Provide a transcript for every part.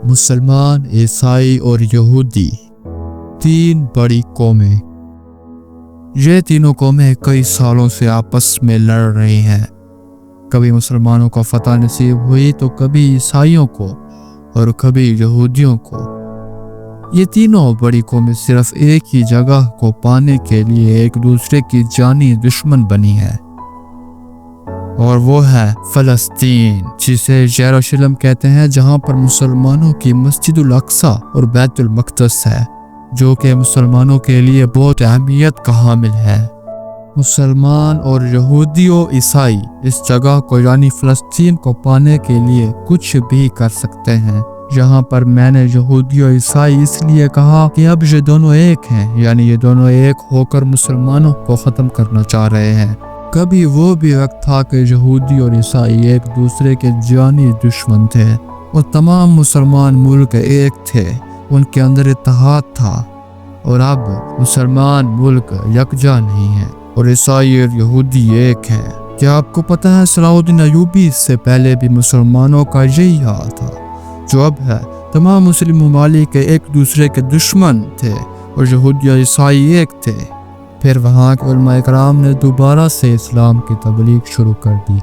مسلمان، عیسائی اور یہودی، تین بڑی قومیں۔ یہ تینوں قومیں کئی سالوں سے آپس میں لڑ رہی ہیں۔ کبھی مسلمانوں کو فتح نصیب ہوئی تو کبھی عیسائیوں کو اور کبھی یہودیوں کو۔ یہ تینوں بڑی قومیں صرف ایک ہی جگہ کو پانے کے لیے ایک دوسرے کی جانی دشمن بنی ہیں، اور وہ ہے فلسطین، جسے یروشلم کہتے ہیں، جہاں پر مسلمانوں کی مسجد الاقصی اور بیت المقدس ہے، جو کہ مسلمانوں کے لیے بہت اہمیت کا حامل ہے۔ مسلمان اور یہودی و عیسائی اس جگہ کو یعنی فلسطین کو پانے کے لیے کچھ بھی کر سکتے ہیں۔ یہاں پر میں نے یہودی و عیسائی اس لیے کہا کہ اب یہ دونوں ایک ہیں، یعنی یہ دونوں ایک ہو کر مسلمانوں کو ختم کرنا چاہ رہے ہیں۔ کبھی وہ بھی وقت تھا کہ یہودی اور عیسائی ایک دوسرے کے جانی دشمن تھے، اور تمام مسلمان ملک ایک تھے، ان کے اندر اتحاد تھا۔ اور اب مسلمان ملک یکجا نہیں ہے اور عیسائی اور یہودی ایک ہیں۔ کیا آپ کو پتہ ہے صلاح الدین ایوبی سے پہلے بھی مسلمانوں کا یہی حال تھا جو اب ہے؟ تمام مسلم ممالک ایک دوسرے کے دشمن تھے اور یہودی اور عیسائی ایک تھے۔ پھر وہاں کے علماء کرام نے دوبارہ سے اسلام کی تبلیغ شروع کر دی،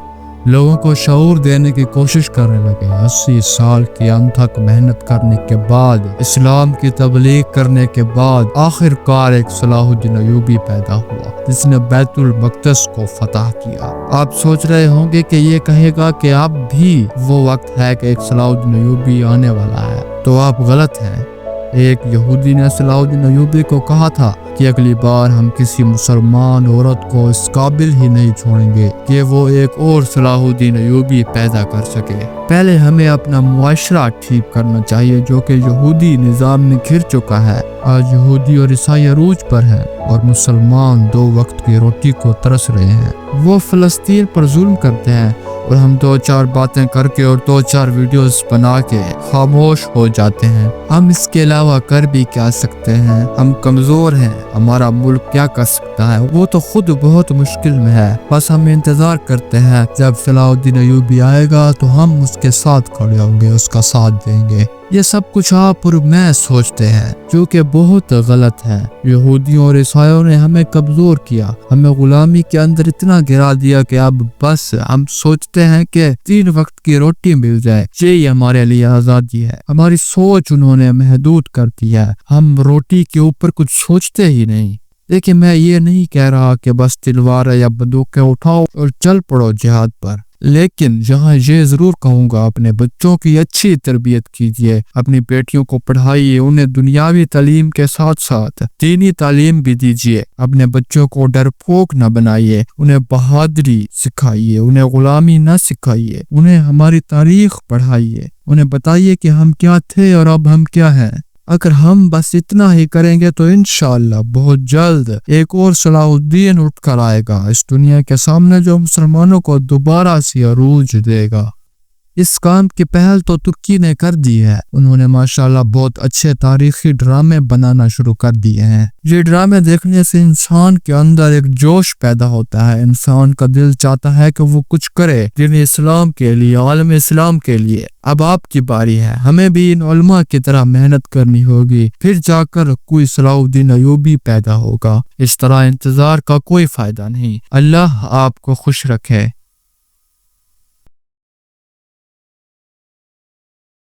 لوگوں کو شعور دینے کی کوشش کرنے لگے۔ 80 سال کے انت تک محنت کرنے کے بعد، اسلام کی تبلیغ کرنے کے بعد، آخر کار ایک صلاح الدین ایوبی پیدا ہوا جس نے بیت المقدس کو فتح کیا۔ آپ سوچ رہے ہوں گے کہ یہ کہے گا کہ اب بھی وہ وقت ہے کہ ایک صلاح الدین ایوبی آنے والا ہے، تو آپ غلط ہیں۔ ایک یہودی نے صلاح الدین ایوبی کو کہا تھا کہ اگلی بار ہم کسی مسلمان عورت کو اس قابل ہی نہیں چھوڑیں گے کہ وہ ایک اور صلاح الدین ایوبی پیدا کر سکے۔ پہلے ہمیں اپنا معاشرہ ٹھیک کرنا چاہیے جو کہ یہودی نظام میں گھر چکا ہے۔ آج یہودی اور عیسائی عروج پر ہیں اور مسلمان دو وقت کی روٹی کو ترس رہے ہیں۔ وہ فلسطین پر ظلم کرتے ہیں اور ہم دو چار باتیں کر کے اور دو چار ویڈیوز بنا کے خاموش ہو جاتے ہیں۔ ہم اس کے علاوہ کر بھی کیا سکتے ہیں؟ ہم کمزور ہیں، ہمارا ملک کیا کر سکتا ہے؟ وہ تو خود بہت مشکل میں ہے، بس ہم انتظار کرتے ہیں جب صلاح الدین ایوبی آئے گا تو ہم اس کے ساتھ کھڑے ہوں گے، اس کا ساتھ دیں گے۔ یہ سب کچھ آپ اور میں سوچتے ہیں جو کہ بہت غلط ہے۔ یہودیوں اور عیسائیوں نے ہمیں کمزور کیا، ہمیں غلامی کے اندر اتنا گرا دیا کہ اب بس ہم سوچتے ہیں کہ 3 وقت کی روٹی مل جائے، یہی ہمارے لیے آزادی ہے۔ ہماری سوچ انہوں نے محدود کر دی ہے، ہم روٹی کے اوپر کچھ سوچتے ہی نہیں۔ دیکھیں، میں یہ نہیں کہہ رہا کہ بس تلوار یا بندوقیں اٹھاؤ اور چل پڑو جہاد پر، لیکن یہاں یہ ضرور کہوں گا اپنے بچوں کی اچھی تربیت کیجیے، اپنی بیٹیوں کو پڑھائیے، انہیں دنیاوی تعلیم کے ساتھ ساتھ دینی تعلیم بھی دیجیے۔ اپنے بچوں کو ڈرپوک نہ بنائیے، انہیں بہادری سکھائیے، انہیں غلامی نہ سکھائیے، انہیں ہماری تاریخ پڑھائیے، انہیں بتائیے کہ ہم کیا تھے اور اب ہم کیا ہیں۔ اگر ہم بس اتنا ہی کریں گے تو انشاءاللہ بہت جلد ایک اور صلاح الدین اٹھ کر آئے گا اس دنیا کے سامنے، جو مسلمانوں کو دوبارہ سے عروج دے گا۔ اس کام کی پہل تو ترکی نے کر دی ہے، انہوں نے ماشاءاللہ بہت اچھے تاریخی ڈرامے بنانا شروع کر دیے ہیں۔ یہ ڈرامے دیکھنے سے انسان کے اندر ایک جوش پیدا ہوتا ہے، انسان کا دل چاہتا ہے کہ وہ کچھ کرے دین اسلام کے لیے، عالم اسلام کے لیے۔ اب آپ کی باری ہے، ہمیں بھی ان علماء کی طرح محنت کرنی ہوگی، پھر جا کر کوئی صلاح الدین ایوبی پیدا ہوگا۔ اس طرح انتظار کا کوئی فائدہ نہیں۔ اللہ آپ کو خوش رکھے۔